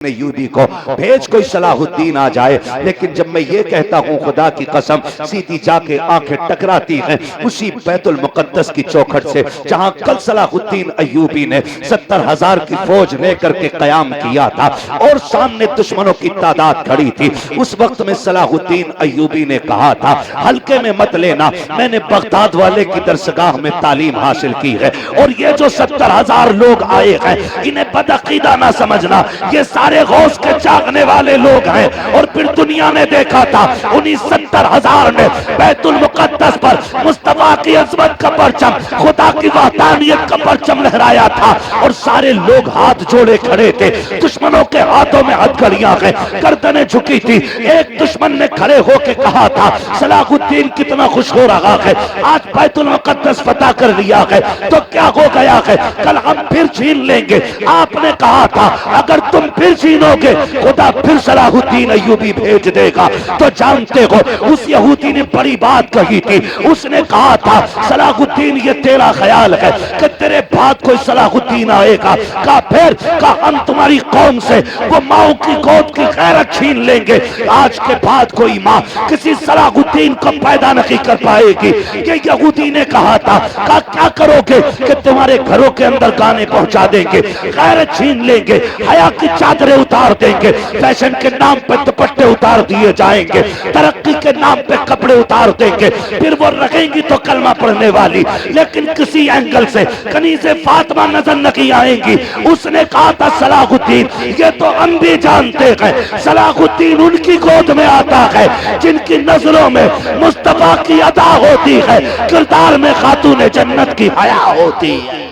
यूदी को भेज कोई सलाहुद्दीन आ जाए। लेकिन जब मैं ये कहता हूँ खुदा की कसम, सीधी जाके आंखें टकराती हैं उसी बैतुल मुकद्दस की चौखट से जहाँ कल सलाहुद्दीन अय्यूबी ने 70,000 की फौज लेकर के कयाम किया था और सामने दुश्मनों की तादाद खड़ी थी। उस वक्त में सलाहुद्दीन अय्यूबी ने कहा था हल्के में मत लेना, मैंने बगदाद वाले की दरसगाह में तालीम हासिल की है और ये जो 70,000 लोग आए हैं इन्हें बदअकीदा ना समझना, ये सारे गौस के चाहने वाले लोग हैं। और फिर दुनिया ने देखा था उन्हीं 70,000 ने बैतुल मुकद्दस पर मुस्तफा की अज़मत का परचम, खुदा की वहदानियत का परचम लहराया था और सारे लोग हाथ जोड़े खड़े थे। दुश्मनों के हाथों में हथकड़ियां हैं, गर्दनें झुकी थी। एक दुश्मन ने खड़े होकर कहा था सलाहुद्दीन कितना खुश हो रहा है, आज बैतुल मुकद्दस फतह कर लिया है तो क्या हो गया है, कल हम फिर छीन लेंगे। आपने कहा था अगर तुम फिर छीनोगे खुदा फिर सलाहुद्दीन अय्यूबी भेज देगा। तो जानते हो उस यहूदी ने बड़ी बात कही थी, उसने कहा था सलाहुद्दीन ये तेरा ख्याल है कि तेरे बाद कोई सलाहुद्दीन आएगा, का फिर का हम तुम्हारी कौम से वो माओ की गोद की गैरत छीन लेंगे। आज के बाद कोई माँ किसी सलाहुद्दीन को पैदा नहीं कर पाएगी। ये यहूदी ने कहा था का क्या करोगे कि तुम्हारे घरों के अंदर गाने पहुंचा देंगे, गैरत छीन लेंगे, हया की चादरें उतार देंगे, फैशन के नाम पे दुपट्टे उतार दिए जाएंगे, तरक्की के नाम पे कपड़े उतार देंगे, फिर वो रखेंगी तो कलमा पढ़ने वाली, लेकिन किसी एंगल से कनीज़े फातिमा नजर नहीं आएंगी। उसने कहा था सलाहुद्दीन ये तो हम भी जानते हैं, सलाहुद्दीन उनकी गोद में आता है जिनकी नजरों में मुस्तफा की अदा होती है, किरदार में खातून जन्नत की हया होती है।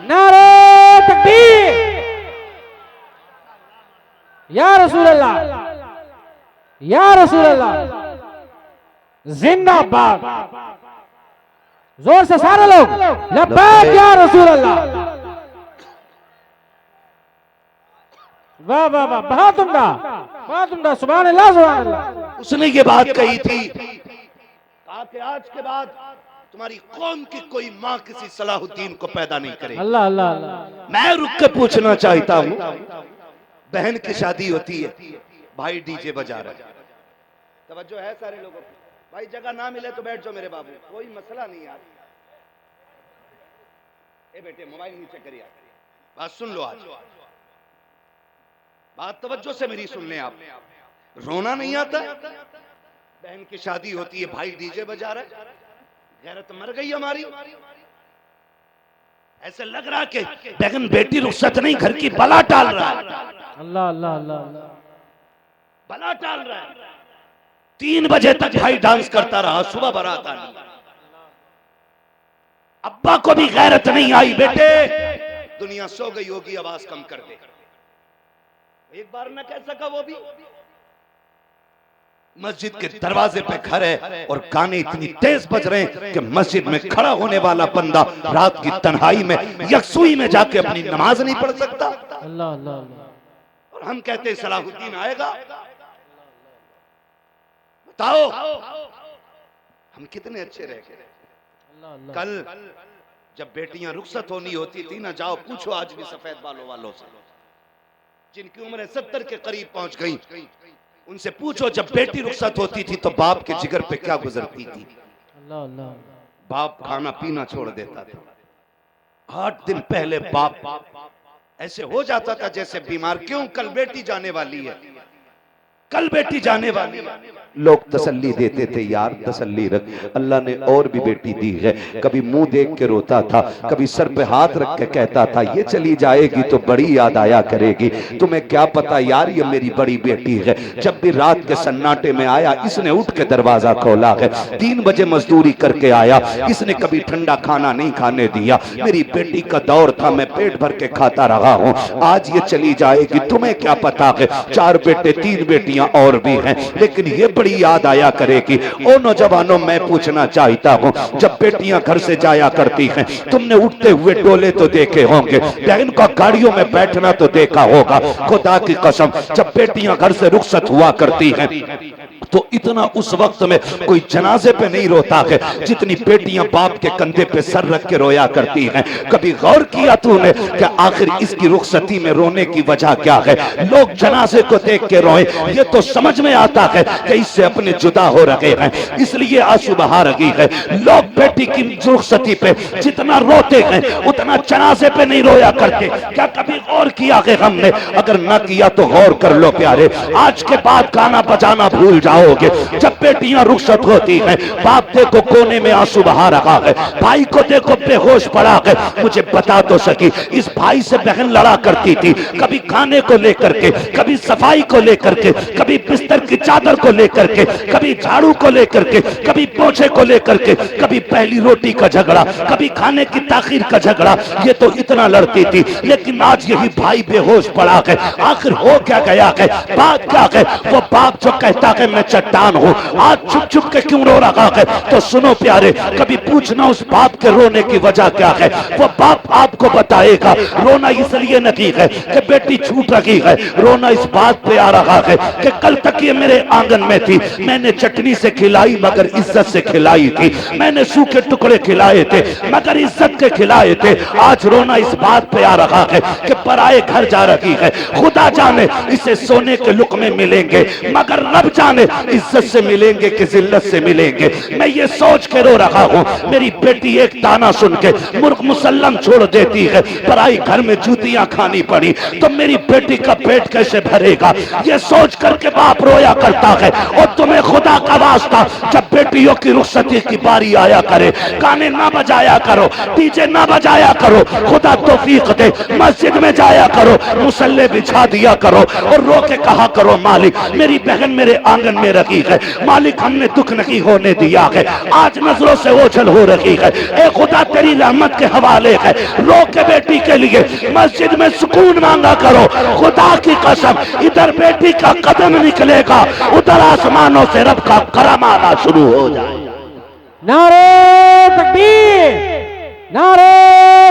नारे तकबीर या रसूल अल्लाह, या रसूल अल्लाह, जिंदाबाद। जोर से सारे लोग लब्बैक या रसूल अल्लाह। वाह वाह वाह, बहुत उम्दा, बहुत उम्दा, सुभान अल्लाह, सुभान अल्लाह। उसने ये बात कही थी, कहा कि आज के बाद तुम्हारी कौम की कोई माँ किसी सलाहुद्दीन को पैदा नहीं करेगी। अल्लाह अल्लाह अल्लाह। मैं रुक के पूछना चाहता हूँ, बहन की शादी होती है, भाई डीजे बजा रहा है, तवज्जो है सारे लोगों की, भाई जगह ना मिले तो बैठ जाओ मेरे बाबू, कोई मसला नहीं यार। ए बेटे मोबाइल नीचे करिए, बात सुन लो, आज बात तवज्जो से मेरी सुन लें आप। रोना नहीं आता, बहन की शादी होती है, भाई डीजे बजा रहा है, गैरत मर गई हमारी। ऐसे लग रहा कि बहन बेटी रुखसत नहीं, घर की बला टाल रहा है। अल्लाह अल्लाह अल्लाह, बला टाल रहा है। 3 बजे तक भाई डांस करता रहा, सुबह बारात आई, अब्बा को भी गैरत नहीं आई, बेटे दुनिया सो गई होगी, आवाज कम कर दे। एक बार न कह सका वो भी। मस्जिद के दरवाजे पे घर है और गाने इतनी तेज बज रहे हैं कि मस्जिद में खड़ा होने वाला बंदा रात की तन्हाई में यकसुई में जाके अपनी नमाज नहीं पढ़ सकता। अल्लाह अल्लाह अल्लाह। और हम कहते हैं सलाहुद्दीन आएगा। बताओ हम कितने अच्छे रह गए। कल जब बेटियां रुखसत होनी होती थी ना, जाओ पूछो आज भी सफेद बालों वालों से जिनकी उम्र 70 के करीब पहुंच गई, उनसे पूछो जब बेटी रुखसत होती थी तो बाप के जिगर पे क्या गुजरती थी। अल्लाह अल्लाह। बाप खाना पीना छोड़ देता था। 8 दिन पहले बाप ऐसे हो जाता था जैसे बीमार, क्यों, कल बेटी जाने वाली है, कल बेटी जाने वाली है। लोग तसल्ली देते थे, यार तसल्ली रख, अल्लाह ने और भी बेटी दी है। कभी मुंह देख के रोता था, कभी सर पे हाथ रख के कहता था ये चली जाएगी तो बड़ी याद आया करेगी। तुम्हें क्या पता यार ये मेरी बड़ी बेटी है। जब भी रात के सन्नाटे में आया इसने उठ के दरवाजा खोला है, 3 बजे मजदूरी करके आया, इसने कभी ठंडा खाना नहीं खाने दिया। मेरी बेटी का दौर था, मैं पेट भर के खाता रहा हूँ, आज ये चली जाएगी, तुम्हें क्या पता है 4 बेटे 3 बेटियां और भी हैं, लेकिन ये बड़ी याद आया करेगी। ओ नौजवानों, मैं पूछना चाहता हूँ, जब बेटियां घर से जाया करती हैं तुमने उठते हुए डोले तो देखे होंगे, बहन को गाड़ियों में बैठना तो देखा होगा। खुदा की कसम जब बेटियां घर से रुखसत हुआ करती हैं तो इतना उस वक्त में कोई जनाजे पे नहीं रोता है जितनी बेटियां बाप के कंधे पे सर रख के रोया करती हैं। कभी गौर किया तूने कि आखिर इसकी रुखसती में रोने की वजह क्या है? लोग जनाजे को देख के रोए, ये तो समझ में आता है कि इससे अपने जुदा हो रहे हैं, इसलिए आंसू बहा रही है। लोग बेटी की रुखसती पे जितना रोते हैं उतना जनाजे पे नहीं रोया करते। क्या कभी गौर किया है हमने? अगर न किया तो गौर कर लो प्यारे। आज के बाद गाना बजाना भूल जाओगे। जब बेटियां रुखसत होती हैं, बाप देखो कोने में आंसू बहा रहा है, भाई को देखो बेहोश पड़ा है। मुझे बता तो सकी, इस भाई से बहन लड़ा करती थी, कभी खाने को लेकर के, कभी सफाई को लेकर के, कभी बिस्तर की चादर को लेकर के, कभी झाड़ू को लेकर के, कभी पोछे को लेकर के, कभी पहली रोटी का झगड़ा, कभी खाने की ताखीर का झगड़ा। ये तो इतना लड़ती थी, लेकिन आज यही भाई बेहोश पड़ा है। आखिर हो क्या गया है? बात क्या है? वो बाप जो कहता है मैं चट्टान हूं, आज छुप छुप के क्यों रो रहा है? तो सुनो प्यारे, कभी पूछना उस बाप के रोने की वजह क्या है, वो बाप आपको बताएगा। रोना इसलिए नहीं है कि बेटी छूट रही है, रोना इस बात पे आ रहा है कि कल तक ये मेरे आंगन में थी, मैंने चटनी से खिलाई मगर इज्जत से खिलाई थी, मैंने सूखे टुकड़े खिलाए थे मगर इज्जत के खिलाए थे। आज रोना इस बात पे आ रहा है कि पराए घर जा रही है। खुदा जाने इसे सोने के लुक़मे मिलेंगे, मगर रब जाने इज्जत से मिलेंगे कि जिल्लत से मिलेंगे। मैं ये सोच के रो रहा हूँ, मेरी बेटी एक ताना सुन के मुर्ग मुसल्लम छोड़ देती है, पराई घर में जूतियां खानी पड़ी तो मेरी बेटी का पेट कैसे भरेगा? ये सोच करके बाप रोया करता है। और तुम्हें खुदा का वास्ता, जब बेटियों की रुखसती की बारी आया करे, गाने ना बजाया करो, डीजे ना बजाया करो, खुदा तौफीक दे, मस्जिद में जाया करो, मुसल्ले बिछा दिया करो और रो के कहा करो मालिक मेरी बहन मेरे आंगन में रखी है, मालिक हमने दुख नहीं होने दिया है, आज नजरों से ओझल हो रही है, ए खुदा तेरी रहमत के हवाले है। रो के बेटी के लिए मस्जिद में सुकून मांगा करो। खुदा की कसम, इधर बेटी का कदम निकलेगा, उधर आसमानों से रब का करम आना शुरू हो जाए। नारे तकबीर, नारे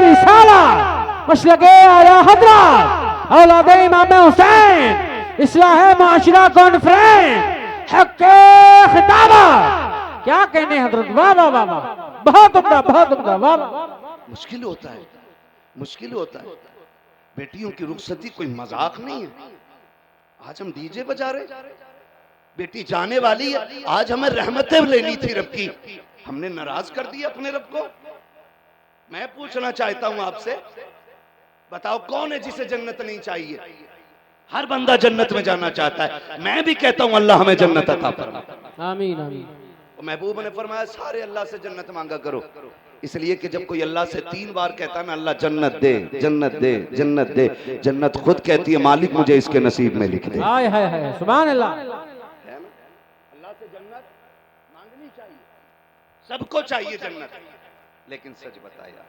रिसाला, मशलके आला हजरत औलादे इमाम हुसैन, इस्लाह माशरा कॉन्फ्रेंस, हक खिताबा। क्या कहने हजरत, वाह वाह वाह वाह, बहुत उम्दा, बहुत उम्दा, वाह वाह। मुश्किल होता है, मुश्किल होता है। बेटियों की रुखसती कोई मजाक नहीं है। आज हम डीजे बजा रहे, बेटी जाने वाली है, आज हमें रहमतें लेनी थी रब की, हमने नाराज कर दिया अपने रब को। मैं पूछना चाहता हूं आपसे, बताओ कौन है जिसे जन्नत नहीं चाहिए? हर बंदा जन्नत में जाना चाहता है। मैं भी कहता हूं अल्लाह हमें जन्नत अता फरमा। आमीन आमीन। महबूब ने फरमाया सारे अल्लाह से जन्नत मांगा करो, इसलिए कि जब कोई अल्लाह से 3 बार कहता है ना अल्लाह जन्नत दे, जन्नत दे, जन्नत दे, जन्नत खुद कहती है मालिक मुझे इसके नसीब में लिख दे। हाय हाय हाय, सुभान अल्लाह। अल्लाह से जन्नत मांगनी चाहिए, सबको चाहिए जन्नत। लेकिन सच बताया,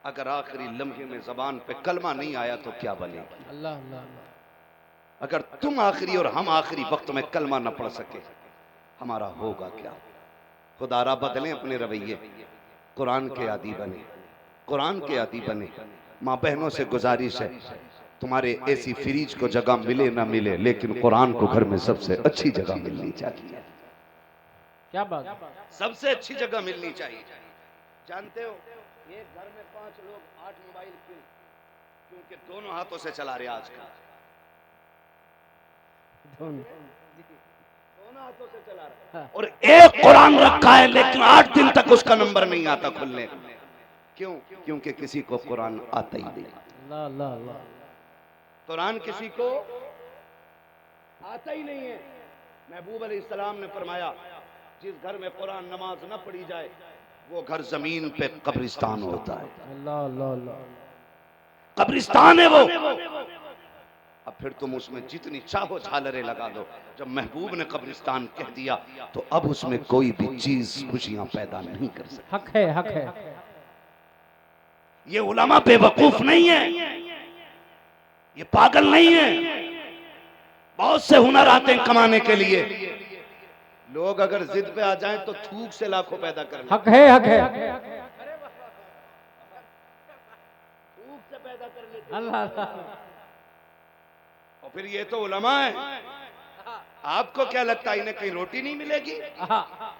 अगर आखिरी लम्हे में जबान पे कलमा नहीं आया तो क्या बनेगी? अल्लाह अल्लाह। अगर तुम आखिरी और हम आखिरी वक्त में कलमा न पढ़ सके, हमारा होगा क्या? खुदारा बदलें अपने रवैये, कुरान के आदी बने, कुरान के आदी बने। माँ बहनों से गुजारिश है, तुम्हारे एसी फ्रिज को जगह मिले ना मिले, लेकिन कुरान को घर में सबसे अच्छी जगह मिलनी चाहिए। क्या बात, सबसे अच्छी जगह मिलनी चाहिए। जानते हो एक घर में 5 लोग 8 मोबाइल क्यों? क्योंकि दोनों हाथों से चला रहे आजकल, दोनों हाथों से चला रहे, और एक कुरान रखा है लेकिन 8 दिन तक उसका नंबर नहीं आता खुलने। क्यों? क्योंकि किसी को कुरान आता ही नहीं। अल्लाह अल्लाह अल्लाह। कुरान किसी को आता ही नहीं है। महबूब अलैहिस्सलाम ने फरमाया जिस घर में कुरान नमाज न पढ़ी जाए वो घर जमीन पे कब्रिस्तान होता है। अल्लाह अल्लाह अल्लाह। कब्रिस्तान है वो। अब फिर तुम उसमें जितनी चाहो झालरें लगा दो, जब महबूब ने कब्रिस्तान कह दिया तो अब उसमें कोई भी चीज खुशियां पैदा नहीं कर सकती। हक है, हक है। ये उलमा बेवकूफ नहीं है, ये पागल नहीं है। बहुत से हुनर आते हैं कमाने के लिए, लोग अगर जिद पे आ जाएं तो थूक से लाखों पैदा कर लें। हक है, हक है। थूक से पैदा कर लेते अल्लाह अल्लाह। और फिर ये तो उलमा है, आपको क्या लगता है इन्हें कहीं रोटी नहीं मिलेगी? हाँ।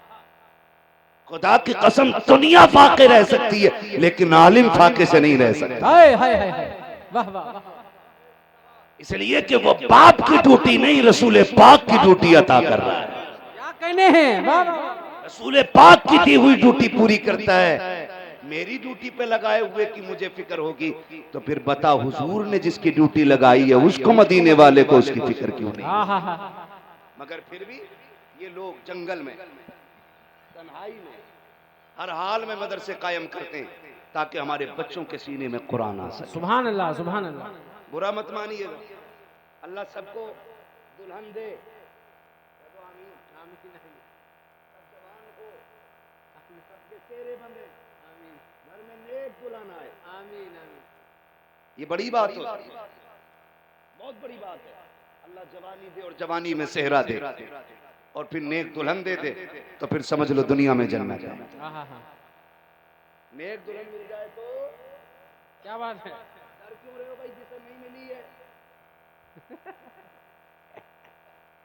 खुदा की कसम दुनिया फाके रह सकती है लेकिन आलिम फाके से नहीं रह सकता। हाय हाय हाय हाय, वाह वाह वाह। इसलिए कि वो बाप की ड्यूटी नहीं रसूल पाक की ड्यूटी अता कर रहा है। क्या कहने हैं, वाह वाह। रसूल पाक की दी हुई ड्यूटी पूरी करता है। मेरी ड्यूटी पे लगाए हुए की मुझे फिक्र होगी तो फिर बता हुजूर ने जिसकी ड्यूटी लगाई है उसको मदीने वाले को उसकी फिक्र क्यों नहीं? हाँ हाँ हाँ। मगर फिर भी ये लोग जंगल में तन्हाई में हर हाल में मदरसे कायम करते हैं ताकि हमारे बच्चों के सीने में कुरान आ सके। सुभान अल्लाह, सुभान अल्लाह। बुरा मत मानिएगा, अल्लाह सबको दुल्हन दे। घर में नेक दुल्हन आए। आमीन आमीन। ये बड़ी बात है, बहुत बड़ी बात है। अल्लाह जवानी दे और जवानी में सेहरा दे और फिर नेक दुल्हन दे दे तो फिर समझ लो दुनिया में जन्नत है। नेक दुल्हन मिल जाए तो क्या बात है। डर क्यों रहे हो भाई जिसे नहीं मिली है?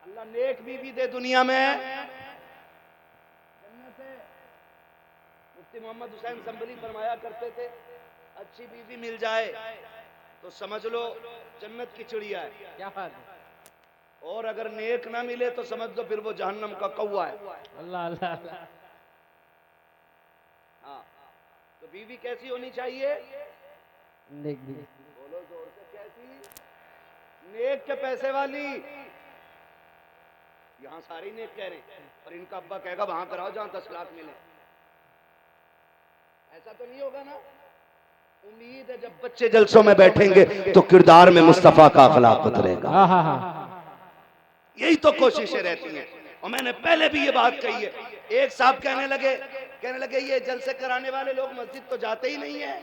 अल्लाह नेक बीवी दे दुनिया में जन्नत है। मुफ्ती मोहम्मद हुसैन संभली फरमाया करते थे अच्छी बीवी मिल जाए तो समझ लो जन्नत की चिड़िया है। क्या बात है। और अगर नेक ना मिले तो समझ लो फिर वो जहन्नम का कौवा है। अल्लाह अल्लाह। हाँ, तो बीवी कैसी होनी चाहिए? नेक भी। बोलो जोर से, कैसी? नेक के पैसे वाली। यहाँ सारे नेक कह रहे हैं और इनका अब्बा कहेगा वहां कराओ जहां 10 लाख मिले। ऐसा तो नहीं होगा ना? उम्मीद है जब बच्चे जलसों में बैठेंगे तो किरदार में मुस्तफा का अखलाक उतरेगा। हाँ हाँ हाँ। यही तो कोशिशें रहती हैं। और मैंने पहले भी ये बात कही है। एक साहब कहने लगे ये जलसे कराने वाले लोग मस्जिद तो जाते ही नहीं है।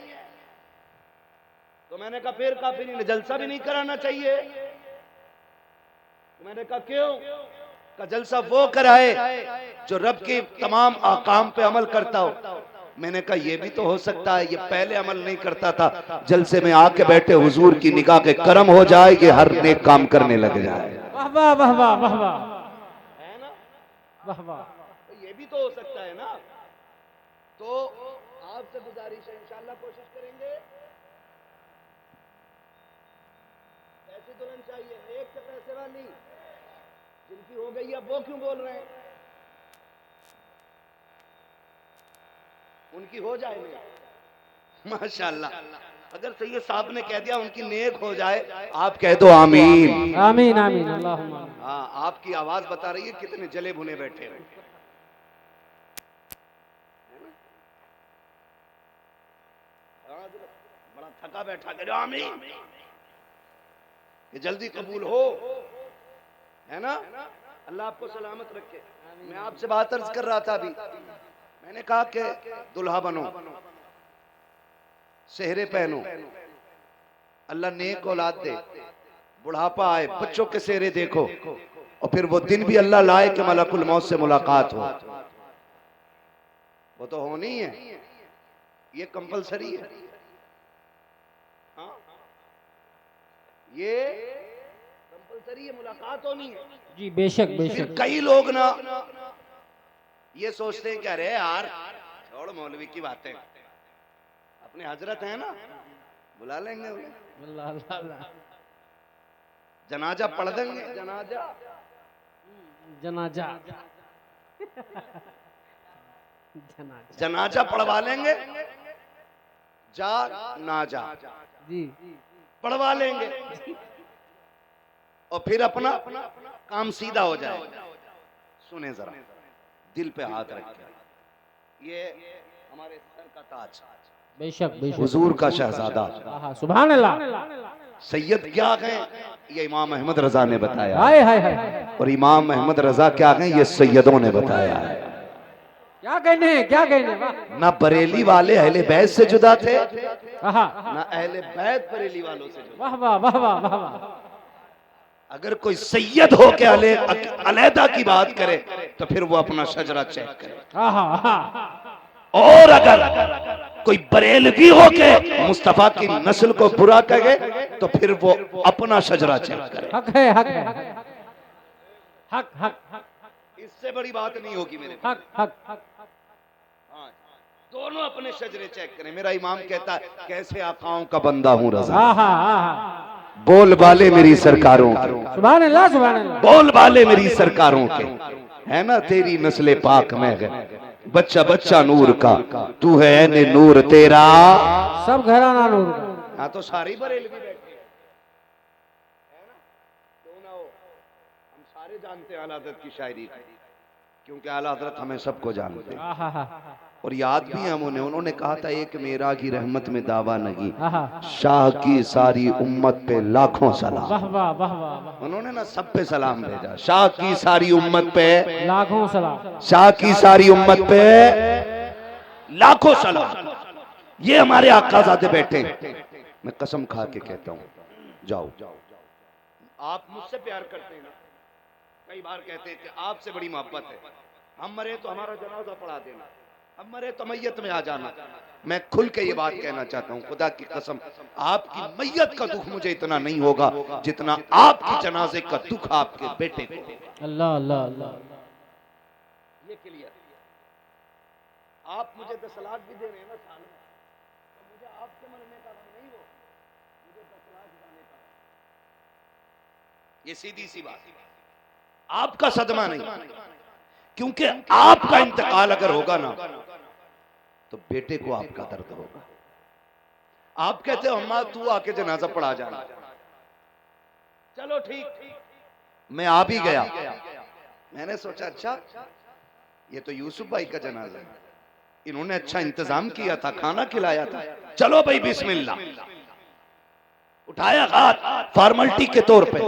तो मैंने कहा फिर काफी नहीं, जलसा भी नहीं कराना चाहिए। तो मैंने कहा क्यों? का जलसा वो कराए जो रब के तमाम आकाम पे अमल करता हो। मैंने कहा ये भी तो हो सकता है ये पहले अमल नहीं करता था, जलसे में आके बैठे हुजूर की निगाह के करम हो जाए कि हर नेक काम करने लग जाए। वाह वाह वाह वाह वाह वाह, है ना? वाह वाह। तो ये भी तो हो सकता है ना? तो आपसे गुजारिश है इंशाअल्लाह कोशिश करेंगे। ऐसी दुल्हन चाहिए नेक के पैसे वाली। जिनकी हो गई है वो क्यों बोल रहे हैं? उनकी हो जाए नहीं। माशाअल्लाह, अगर सैयद साहब ने कह दिया उनकी नेक हो जाए, आप कह दो आमीन। आमीन आमीन अल्लाहुम्मा। हाँ, आपकी आवाज बता रही है कितने जले भुने बैठे हैं। बड़ा थका बैठा कह रहे आमीन कि जल्दी कबूल हो, है ना? अल्लाह आपको सलामत रखे। मैं आपसे बात अर्ज कर रहा था अभी, मैंने कहा कि दुल्हा बनो, सेहरे पहनो, अल्लाह नेक औलाद दे, बुढ़ापा आए बच्चों के सेहरे देखो और फिर वो दिन भी अल्लाह लाए कि मलकुल मौत से मुलाकात हो। वो तो होनी है, ये कंपलसरी है। हाँ, ये कंपलसरी है, मुलाकात होनी है जी। बेशक बेशक। कई लोग ना ये सोचते हैं कि अरे यार छोड़ मौलवी की बातें, अपने हजरत है ना बुला लेंगे उन्हें, अल्लाह अल्लाह अल्लाह। जनाजा पढ़ देंगे। जनाजा जनाजा जनाजा पढ़वा लेंगे, जा ना जा जी पढ़वा लेंगे और फिर अपना काम सीधा हो जाएगा। सुने जरा, दिल पे हाथ रख के, ये हमारे सर का ताज, बेशक बेशक, हुजूर का शहजादा, हाँ सुभान अल्लाह। सैयद क्या हैं ये इमाम अहमद रजा ने बताया, हाय हाय हाय। और इमाम अहमद रजा क्या हैं ये सैयदों ने बताया है। क्या कहने हैं, क्या कहने हैं, वाह। ना बरेली वाले अहले बैत से जुदा थे, हाँ, ना अहले बैत बरेली वालों से जुदा। वाह वाह वाह वाह वाह वाह। अगर कोई सैयद हो के अलहदा की बात करे तो फिर वो अपना शजरा चेक करे, हाँ हाँ हाँ। और अगर कोई बरेलवी हो के मुस्तफा की नस्ल को बुरा कहे तो फिर वो अपना शजरा चेक करे। हक है हक है हक हक हक इससे बड़ी बात नहीं होगी मेरे हक हक हक हाँ, दोनों अपने शजरे चेक करें। मेरा इमाम कहता है कैसे आकाओं का बंदा हूँ रज़ा, आहा आहा बोल बाले मेरी सरकारों के, सुभान अल्लाह सुभान अल्लाह। बोल बाले मेरी सरकारों के, है ना तेरी नस्ले पाक में है, बच्चा बच्चा नूर का, तू है ऐने नूर तेरा, सब घराना नूर का। हाँ तो सारी बरेलवी बैठे है ना, क्यों ना हो। हम सारे जानते हैं आला हज़रत की शायरी, क्योंकि आला हज़रत हमें सबको जानते हैं आहा हा और याद भी हम उन्होंने कहा था एक मेरा की रहमत में दावा नहीं, आहा शाह की सारी उम्मत पे लाखों सलाम। वाह वाह वाह वाह उन्होंने ना सब पे सलाम भेजा, शाह की सारी उम्मत पे, लाखों सलाम। शाह की सारी उम्मत पे लाखों सलाम। ये हमारे आकाज़ादे बैठे, मैं कसम खा के कहता हूँ, जाओ आप मुझसे प्यार करते हैं ना, कई बार कहते हैं कि आपसे बड़ी मोहब्बत है, हम मरे तो हमारा जनाजा पढ़ा देना, हम मरे तो मैयत में आ जाना। मैं खुल के ये बात कहना चाहता हूँ, खुदा की कसम आपकी मैयत का दुख मुझे इतना नहीं होगा जितना आपकी जनाजे का दुख आपके बेटे को। अल्लाह अल्लाह अल्लाह। ये क्लियर, आप मुझे 10 लाख भी दे रहे हैं ना साल में, तो मुझे आपके मरने का गम नहीं हो, मुझे 10 लाख जाने का। ये सीधी सी बात, आपका सदमा नहीं, क्योंकि आपका इंतकाल अगर होगा ना तो बेटे को आपका दर्द होगा। आप कहते हो अम्मा तू आके जनाजा पढ़ा जाना, चलो ठीक, मैं आ भी गया। मैंने सोचा अच्छा ये तो यूसुफ भाई का जनाजा है, इन्होंने अच्छा इंतजाम किया था, खाना खिलाया था, चलो भाई बिस्मिल्लाह। उठाया हाथ फॉर्मेलिटी के तौर पे,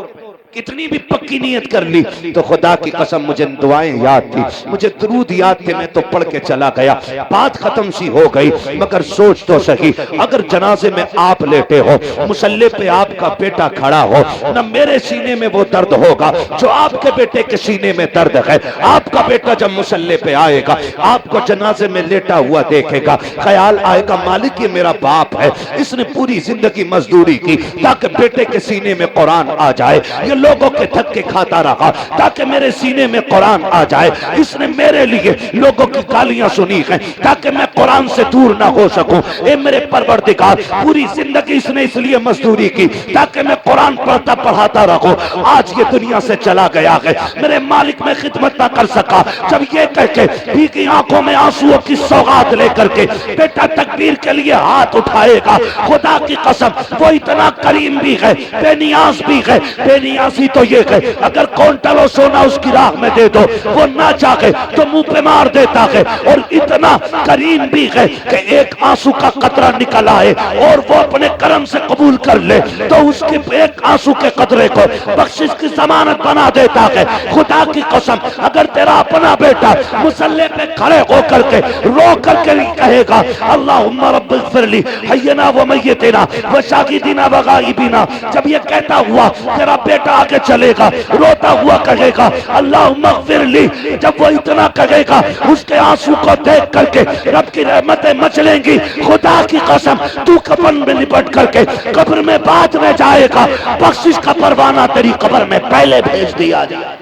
कितनी भी पक्की नियत कर ली तो खुदा की कसम मुझे दुआएं याद थी, मुझे दुरूद याद थे, मैं तो पढ़ के चला गया। बात खत्म सी हो गई, मगर सोच तो सही, अगर जनाजे में आप लेटे हो, मुसल्ले पे आपका बेटा खड़ा हो, न मेरे सीने में वो दर्द होगा जो आपके बेटे के सीने में दर्द है। आपका बेटा जब मुसल्ले पे आएगा, आपको जनाजे में लेटा हुआ देखेगा, ख्याल आएगा मालिक ये मेरा बाप है, इसने पूरी जिंदगी मजदूरी की ताकि बेटे के सीने में कुरान आ जाए, ये लोगों के धक्के खाता रहा ताकि मेरे सीने में कुरान आ जाए, इसने मेरे लिए लोगों की गालियां सुनी हैं ताकि मैं कुरान से दूर ना हो सकूं। ए मेरे परवरदिगार, पूरी जिंदगी इसने इसलिए मजदूरी की ताकि मैं कुरान पढ़ता पढ़ाता रहूं, आज ये दुनिया से चला गया है, मेरे मालिक में खिदमत ना कर सका। जब ये कह के भीगी आंखों में आंसुओं की सौगात लेकर के बेटा तकबीर के लिए हाथ उठाएगा, खुदा की कसम वो इतना करीम भी है, बेनियाज भी है। बेनियाजी तो ये है अगर क्विंटलों सोना उसकी राह में दे दो वो ना चाहे तो मुंह पे मार देता है, और इतना करीम भी है कि एक आंसू का कतरा निकल आए और वो अपने करम से कबूल कर ले तो उसके एक आंसू के कतरे को बख्शिश की जमानत बना देता है। खुदा की कसम अगर तेरा अपना बेटा मुसल्ले पे खड़े होकर के रो करके कहेगा अल्लाहुम्मा रब्बिग़फिरली हय्यना व मय्यितना व शाहिदिना व गायिबिना, जब ये कहता हुआ तेरा बेटा आगे चलेगा रोता हुआ कहेगा अल्लाहुम्मा ग़फिरली, जब वो इतना कहेगा उसके आंसू को देख करके रब की रहमतें मचलेंगी। खुदा की कसम तू कफन में लिपट करके कब्र में बाद में जाएगा, बख्शिश का परवाना तेरी कब्र में पहले भेज दिया जाए।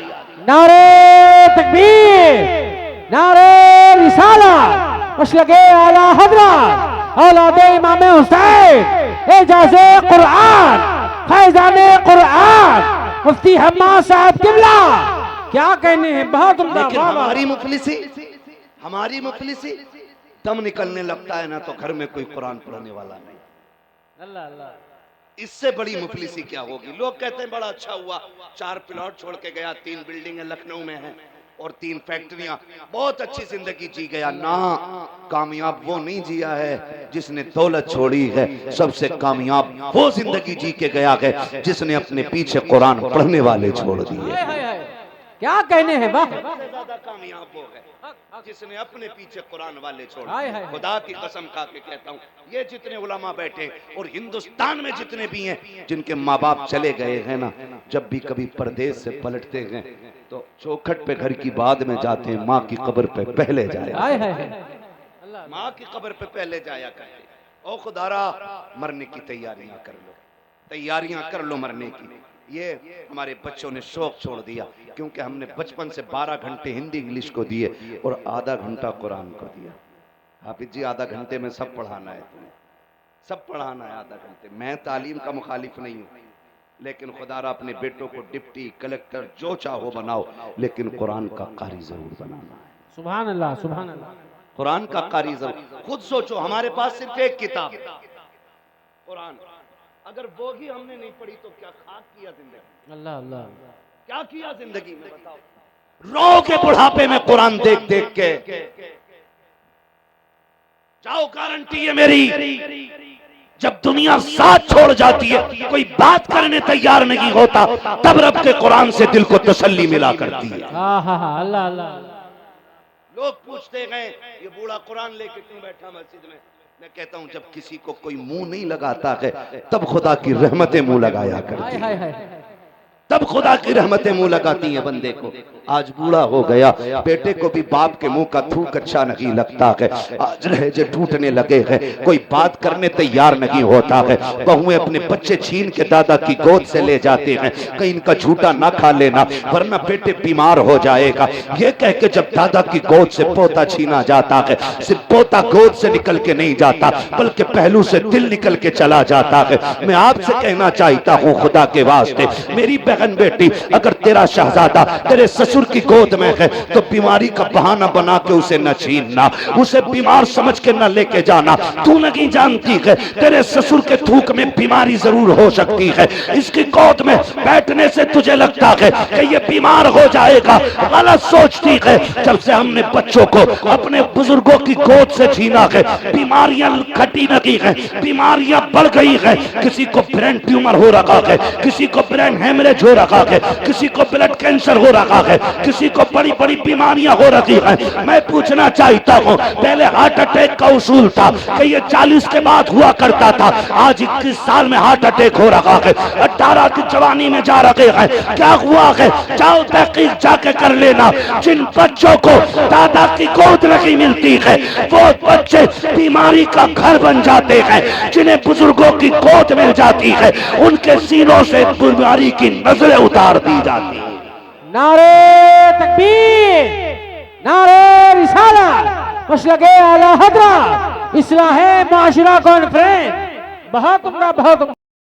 नारे तकबीर, नारे रिसालत, मसलके आला हज़रत औलादे इमाम हुसैन, एजाज़े कुरान, फैज़ाने कुरान, मुफ्ती हम्माद साहब किबला। क्या कहने हैं, बहुत उम्दा। लेकिन हमारी मुफलिसी दम निकलने लगता है ना तो घर में कोई कुरान पढ़ने वाला नहीं। अल्लाह अल्लाह। इससे बड़ी मुफलिसी क्या होगी। लोग कहते हैं बड़ा अच्छा हुआ 4 प्लॉट छोड़ के गया, 3 बिल्डिंगें लखनऊ में हैं और 3 फैक्ट्रियां, बहुत अच्छी जिंदगी जी गया ना। कामयाब वो नहीं जिया है जिसने दौलत छोड़ी है, सबसे कामयाब वो जिंदगी जी के गया है जिसने अपने पीछे कुरान पढ़ने वाले छोड़ दिए। क्या कहने हैं, वाह। सबसे ज्यादा कामयाब वो है जिसने अपने पीछे कुरान वाले छोड़े। खुदा की कसम खा के कहता हूँ ये जितने उलमा बैठे और हिंदुस्तान में जितने भी हैं जिनके माँ बाप चले गए हैं ना, जब भी कभी परदेश से पलटते हैं तो चौखट पे घर की बाद में जाते हैं, माँ की कब्र पे पहले जाया, माँ की कब्र पे पहले जाया करते। ओ खुदारा मरने की तैयारियां कर लो, तैयारियां कर लो मरने की। ये हमारे बच्चों ने शौक छोड़ दिया, क्योंकि हमने बचपन से 12 घंटे हिंदी इंग्लिश को दिए और आधा घंटा कुरान को दिया। हाफिज जी आधा घंटे में सब पढ़ाना है, तुम्हें सब पढ़ाना है आधा घंटे। मैं तालीम का मुखालिफ नहीं हूँ, लेकिन खुदारा अपने बेटों को डिप्टी कलेक्टर जो चाहो बनाओ, लेकिन कुरान का कारी जरूर बनाना है। सुभान अल्लाह, सुभान अल्लाह। कुरान का कारी जरूर। खुद सोचो, हमारे पास सिर्फ एक किताब कुरान, अगर वो ही हमने नहीं पढ़ी तो क्या खाक किया जिंदगी। अल्लाह अल्लाह, क्या किया जिंदगी में बताओ। रो के बुढ़ापे में कुरान देख देख के जाओ, गारंटी है मेरी, जब दुनिया साथ छोड़ जाती है, कोई बात करने तैयार नहीं होता, तब रब के कुरान से दिल को तसल्ली मिला करती है। अल्लाह अल्लाह। लोग पूछते गए ये बूढ़ा कुरान लेके क्यों बैठा मस्जिद में। मैं कहता हूं जब किसी को कोई मुंह नहीं लगाता है, तब खुदा की रहमतें मुंह लगाया करती है, तब खुदा की रहमतें मुंह लगाती हैं बंदे को। आज बूढ़ा हो गया, बेटे को भी बाप के मुंह का थूक अच्छा नहीं लगता है, आज लहजे टूटने लगे हैं, कोई बात करने तैयार नहीं होता है। बहुएं अपने बच्चे छीन के दादा की गोद से ले जाते हैं, कहीं इनका झूठा ना खा लेना वरना बेटे बीमार हो जाएगा। ये कह के जब दादा की गोद से पोता छीना जाता है, सिर्फ पोता गोद से निकल के नहीं जाता, बल्कि पहलू से दिल निकल के चला जाता है। मैं आपसे कहना चाहता हूँ खुदा के वास्ते, मेरी बहन बेटी, अगर तेरा शहजादा तेरे ससुर की गोद में है तो बीमारी का बहाना बना के उसे न छीनना, उसे बीमार समझ के न लेके जाना। तू नहीं जानती है तेरे ससुर के थूक में बीमारी जरूर हो सकती है, इसकी गोद में बैठने से तुझे लगता है कि ये बीमार हो जाएगा, गलत सोचती है। जब से हमने बच्चों को अपने बुजुर्गों की गोद से छीना है, बीमारियां घटी नहीं है, बीमारियां बढ़ गई है। किसी को ब्रेन ट्यूमर हो रखा है, किसी को ब्रेन हेमरेज हो रखा है, किसी को ब्लड कैंसर हो रखा है, किसी को बड़ी बड़ी बीमारियां हो रही हैं। मैं पूछना चाहता हूं, पहले हार्ट अटैक का उसूल था कि ये 40 के बाद हुआ करता था, आज 21 साल में हार्ट अटैक हो रहा है, 18 की जवानी में जा रहे हैं। क्या हुआ है? जाओ तहकीक जाके कर लेना। जिन बच्चों को दादा की गोद नहीं मिलती है, वो बच्चे बीमारी का घर बन जाते हैं। जिन्हें बुजुर्गों की गोद मिल जाती है, उनके सीनों से बीमारी की नजरें उतार दी जाती है। नारे तकबीर, नारे रिसालत, मसलके आला हजरत, इस्लाह माशरा कॉन्फ्रेंस। बहुत उम्दा, बहुत उम्दा।